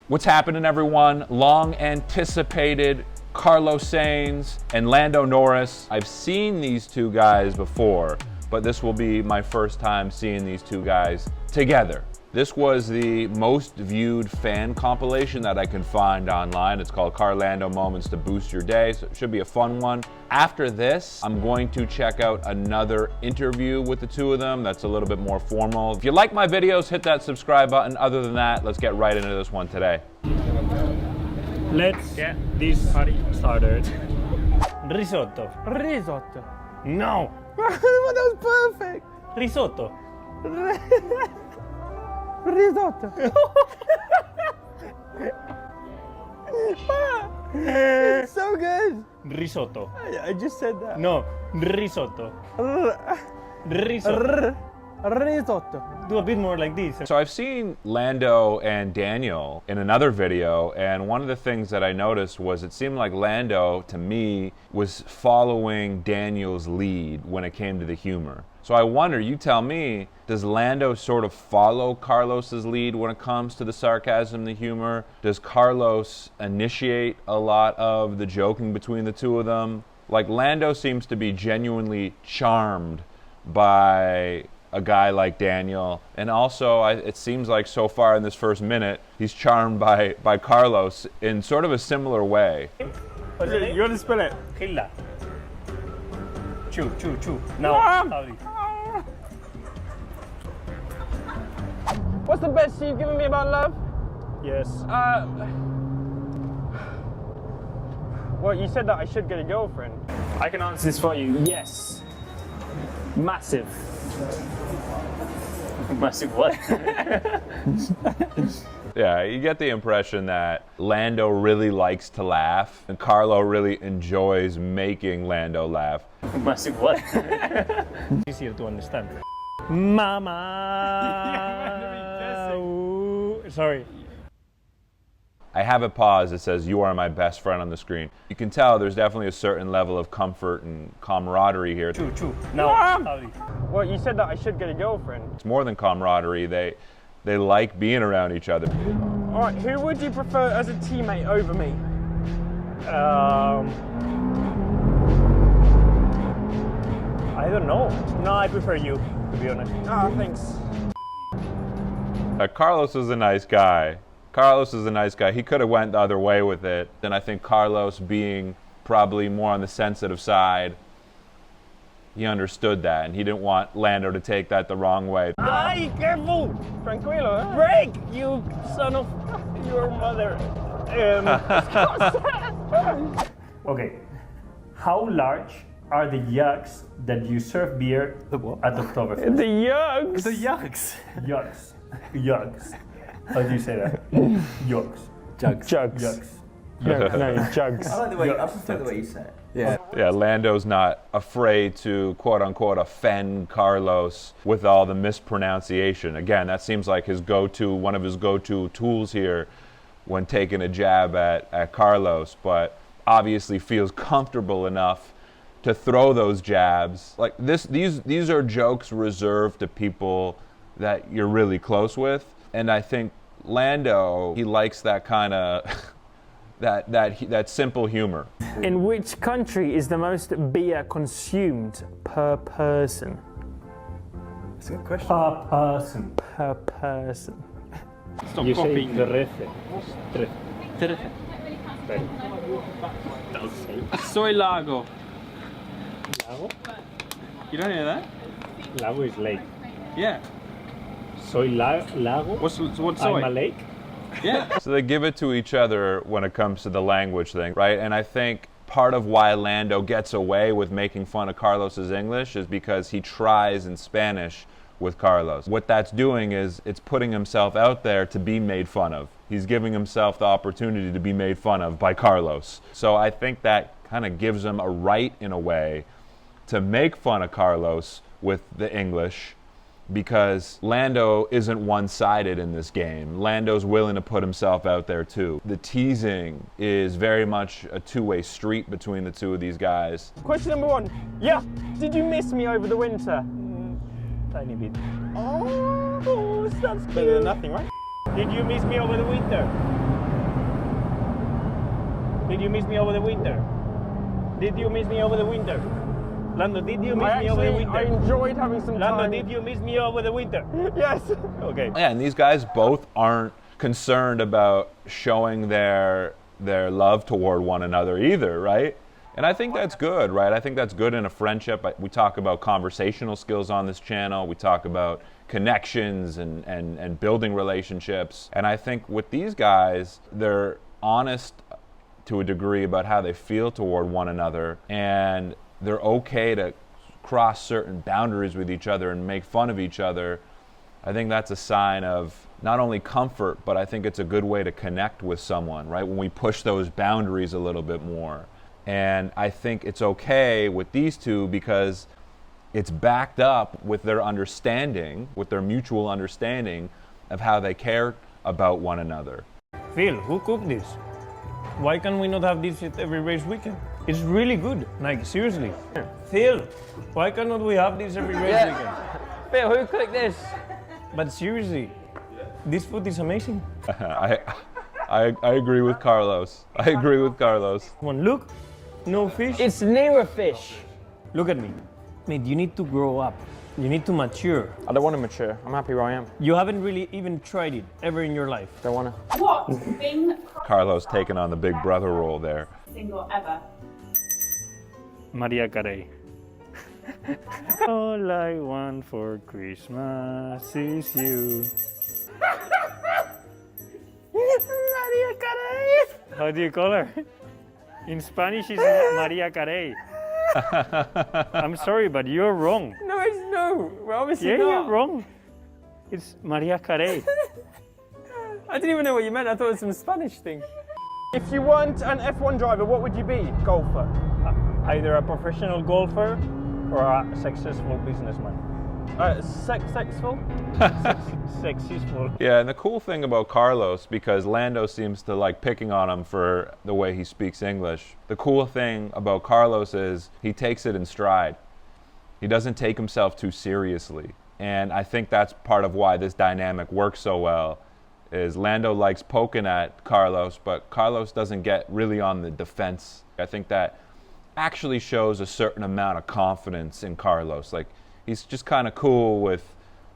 What's happening, everyone? Long anticipated Carlos Sainz and Lando Norris. I've seen these two guys before, but this will be my first time seeing these two guys together. This was the most viewed fan compilation that I can find online. It's called Car Lando Moments to Boost Your Day, so it should be a fun one. After this, I'm going to check out another interview with the two of them that's a little bit more formal. If you like my videos, hit that subscribe button. Other than that, let's get right into this one today. Let's get this party started. Risotto. Risotto. No. That was perfect. Risotto. Risotto. It's so good. Risotto. I just said that. No. Risotto. Risotto. Risotto. Do a bit more like this. So I've seen Lando and Daniel in another video, and one of the things that I noticed was it seemed like Lando, to me, was following Daniel's lead when it came to the humor. So I wonder, you tell me, does Lando sort of follow Carlos's lead when it comes to the sarcasm, the humor? Does Carlos initiate a lot of the joking between the two of them? Like, Lando seems to be genuinely charmed by a guy like Daniel, and also it seems like so far in this first minute he's charmed by Carlos in sort of a similar way. You want to spell it? Hilla. Chew. Now. What's the best you've given me about love? Yes. Well, you said that I should get a girlfriend. I can answer this for you. Yes. Massive. Massive what? Yeah, you get the impression that Lando really likes to laugh, and Carlo really enjoys making Lando laugh. Massive what? Easier to understand. Mama. Sorry. I have it paused. It says, "You are my best friend" on the screen. You can tell there's definitely a certain level of comfort and camaraderie here. Chew. Now. Well, you said that I should get a girlfriend. It's more than camaraderie. They like being around each other. All right, who would you prefer as a teammate over me? I don't know. No, I prefer you, to be honest. Ah, thanks. Carlos is a nice guy. He could have went the other way with it. And I think Carlos, being probably more on the sensitive side, he understood that, and he didn't want Lando to take that the wrong way. Ay, careful! Tranquilo, huh? Break, you son of your mother. Okay. How large are the jugs that you serve beer at Oktoberfest? The yugs. The yucks. Jugs. How do you say that? Jugs. Jugs. Jugs. No, jugs. I like the way, I prefer the way you say it. Yeah. Yeah, Lando's not afraid to, quote unquote, offend Carlos with all the mispronunciation. Again, that seems like one of his go-to tools here when taking a jab at Carlos, but obviously feels comfortable enough to throw those jabs. Like these are jokes reserved to people that you're really close with, and I think Lando, he likes that kind of that simple humor. In which country is the most beer consumed per person? That's a good question. Per person. Stop you copying the refe. Soy Lago. Lago? You don't hear that? Lago is lake. Yeah. Soy lago? What's soy? I'm a lake? Yeah. So they give it to each other when it comes to the language thing, right? And I think part of why Lando gets away with making fun of Carlos's English is because he tries in Spanish with Carlos. What that's doing is it's putting himself out there to be made fun of. He's giving himself the opportunity to be made fun of by Carlos. So I think that kind of gives him a right, in a way, to make fun of Carlos with the English, because Lando isn't one-sided in this game. Lando's willing to put himself out there too. The teasing is very much a two-way street between the two of these guys. Question number one. Yeah, did you miss me over the winter? Tiny bit. Oh, that's Better than nothing, right? Did you miss me over the winter? Did you miss me over the winter? Did you miss me over the winter? Lando, did you miss me over the winter? I enjoyed having some time. Lando, did you miss me over the winter? Yes. Okay. Yeah, and these guys both aren't concerned about showing their love toward one another either, right? And I think that's good, right? I think that's good in a friendship. We talk about conversational skills on this channel. We talk about connections and building relationships. And I think with these guys, they're honest to a degree about how they feel toward one another, and they're okay to cross certain boundaries with each other and make fun of each other. I think that's a sign of not only comfort, but I think it's a good way to connect with someone, right? When we push those boundaries a little bit more. And I think it's okay with these two because it's backed up with their understanding, with their mutual understanding of how they care about one another. Phil, who cooked this? Why can't we not have this at every race weekend? It's really good, like seriously. Phil, why cannot we have this every race weekend? Phil, who cooked this? But seriously, this food is amazing. I agree with Carlos. I agree with Carlos. One, look, no fish. It's near a fish. Look at me. Mate, you need to grow up. You need to mature. I don't want to mature. I'm happy where I am. You haven't really even tried it ever in your life. Don't want to. What thing Carlos taking on the big brother role there. single ever? Maria Carey. All I want for Christmas is you. Maria Carey. How do you call her? In Spanish, it's Maria Carey. I'm sorry, but you're wrong. No, we're obviously Yeah, not. you're wrong. It's Maria Carey. I didn't even know what you meant. I thought it was some Spanish thing. If you weren't an F1 driver, what would you be? Golfer. Either a professional golfer or a successful businessman. Sexful? Successful. Yeah, and the cool thing about Carlos, because Lando seems to like picking on him for the way he speaks English, the cool thing about Carlos is he takes it in stride. He doesn't take himself too seriously. And I think that's part of why this dynamic works so well, is Lando likes poking at Carlos, but Carlos doesn't get really on the defense. I think that actually shows a certain amount of confidence in Carlos. Like, he's just kind of cool with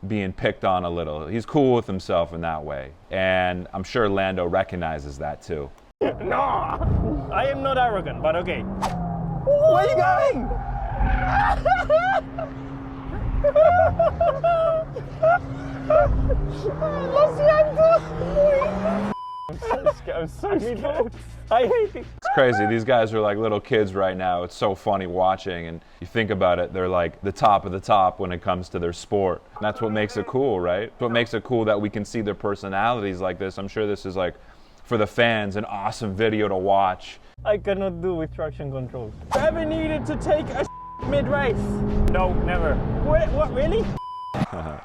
being picked on a little. He's cool with himself in that way. And I'm sure Lando recognizes that too. No! I am not arrogant, but okay. Where are you going? I'm so scared. I hate it. It's crazy. These guys are like little kids right now. It's so funny watching. And you think about it, they're like the top of the top when it comes to their sport. And that's what makes it cool, right? What makes it cool that we can see their personalities like this. I'm sure this is like, for the fans, an awesome video to watch. I cannot do with traction controls. Ever needed to take a mid-race? No, never. What, really?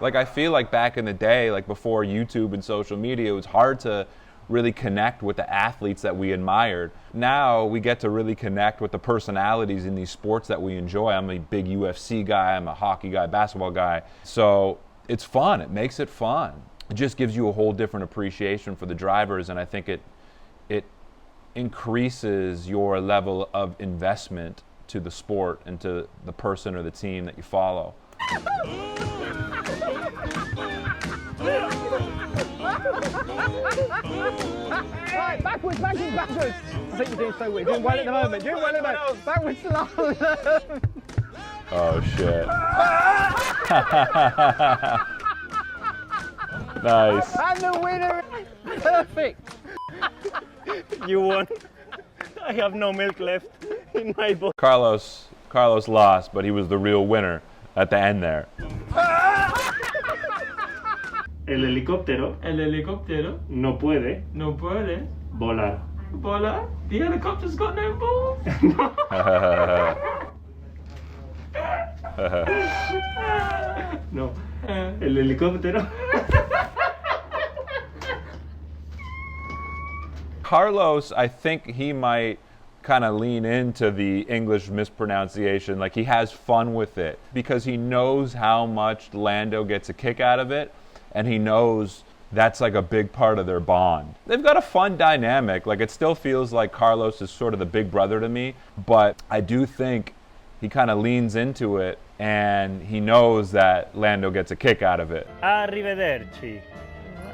Like, I feel like back in the day, like before YouTube and social media, it was hard to really connect with the athletes that we admired. Now we get to really connect with the personalities in these sports that we enjoy. I'm a big UFC guy, I'm a hockey guy, basketball guy. So it's fun, it makes it fun. It just gives you a whole different appreciation for the drivers, and I think it increases your level of investment to the sport and to the person or the team that you follow. Right, backwards. I think you're doing so weird. Doing well at the moment. Backwards slow. Oh shit. Nice. And the winner is perfect. You won. I have no milk left in my body. Carlos lost, but he was the real winner at the end there. El helicóptero no puede volar. Voila, the helicopter's got no balls. No, el helicóptero. Carlos, I think he might kind of lean into the English mispronunciation. Like, he has fun with it because he knows how much Lando gets a kick out of it, and he knows that's like a big part of their bond. They've got a fun dynamic. Like, it still feels like Carlos is sort of the big brother to me, but I do think he kind of leans into it, and he knows that Lando gets a kick out of it. Arrivederci.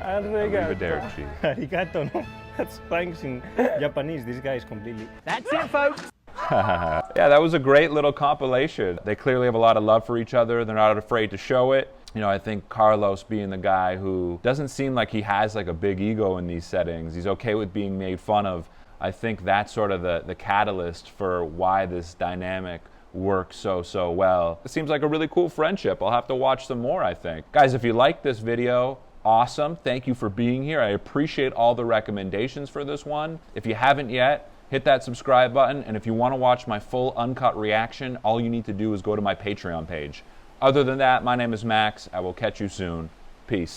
Arrivederci. Arigato, no? That's thanks in Japanese. This guy is completely... That's it, folks. Yeah, that was a great little compilation. They clearly have a lot of love for each other. They're not afraid to show it. You know, I think Carlos being the guy who doesn't seem like he has like a big ego in these settings. He's okay with being made fun of. I think that's sort of the catalyst for why this dynamic works so well. It seems like a really cool friendship. I'll have to watch some more, I think. Guys, if you like this video, awesome. Thank you for being here. I appreciate all the recommendations for this one. If you haven't yet, hit that subscribe button. And if you want to watch my full uncut reaction, all you need to do is go to my Patreon page. Other than that, my name is Max. I will catch you soon. Peace.